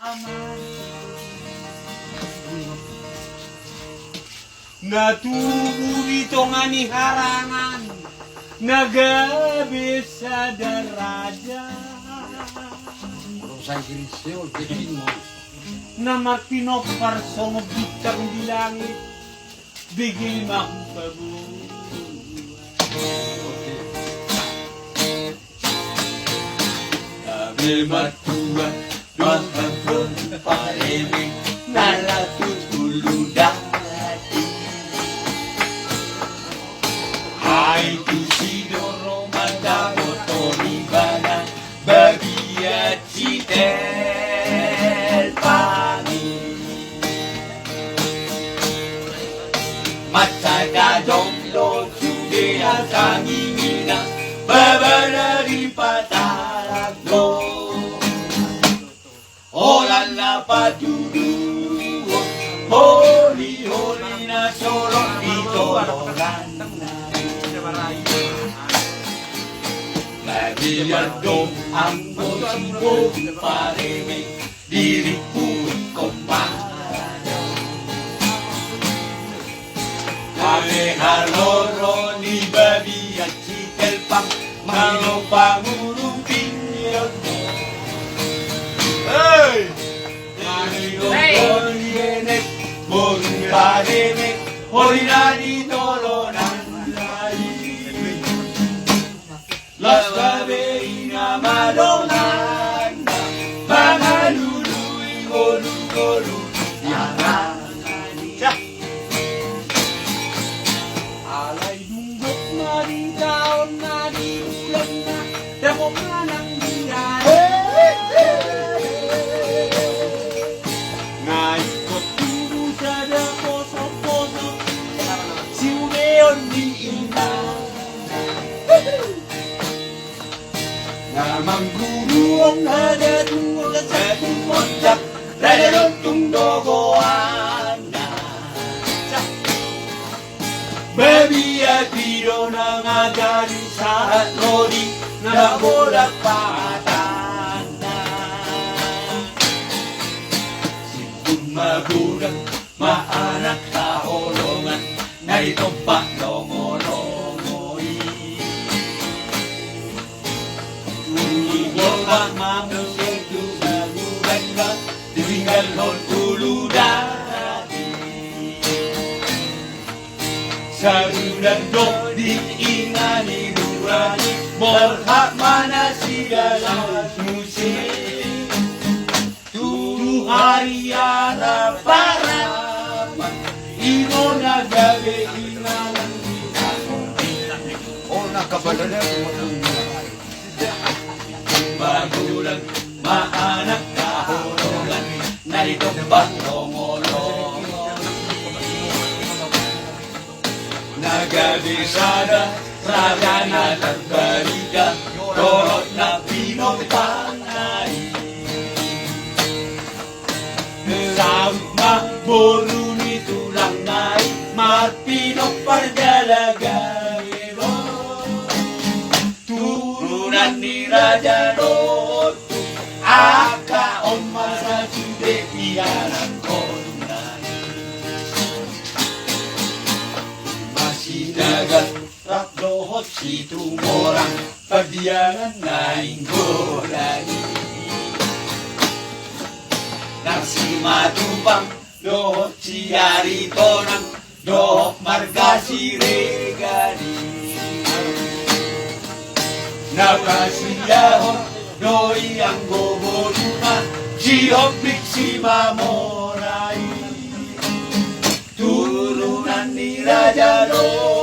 aman. Natubo dito nga ni harangan, nagabi sa daraja. Rosay Kirisyo, tingin mo. Na matinopar sa mabitang di langit, bigay magpabuhay. Kami matuwa, doon pagkon palimig, nalatutulo dati. Ay Isidoro Mandamo, Tony Bana, Babi at Chitel Pani. Matsagadong Lord, sude at angingina, babalarin pataragdo. Olala patuduo, holy, holy na sorong dito orang na. Nagiyadong ang bosibog parimig, diripun komparado. Kami haloro ni Babi at Chikelpang, mga pangurupin yun mo. Hey! Nagiyadong yenek, borong parimig, hori na ditolo ng lahi. Las Babeina Madonna, mga lulu'y golu-golu, yaranganita. Alay dunggok na di taon na di ulan na, dako ka ng biyay. Ngaikot tulo sa dako sa poso, siuneon di ina. Namang guru ang nadadungan sa tumondak, dadalotong dogoan na. Babi at piro ng agari sa lodi, nabolat patan na. Simpun magulang, maanak kahulungan, na itong paklongolongoy. Ang mamusik dugagugan ka, tinggal hon ulu dati. Sa ulan do, di ingani durani, morhak mana sigalang musik. Tuhari ara para, ino na gabi ingalang Oh, nakabala na. magulang, maanak kahulungan, narito baklongolong. Nagabisada, ragana at baliga, dorot na pinopangay. Sawit mahboro nito lang ay, marpinopardalagay mo. Turunan ni Raja Roto, akaon masa sude iyaran konay. Masih dagat rakdohot si tumorang, pagdiyanan na inggolani. Nagsimatupang dohot si Arito ng dohok marga si Regani. Nakasiyahon, doi ang goboluna, sihoplik si Mamoray. Turunan ni Raja Roto,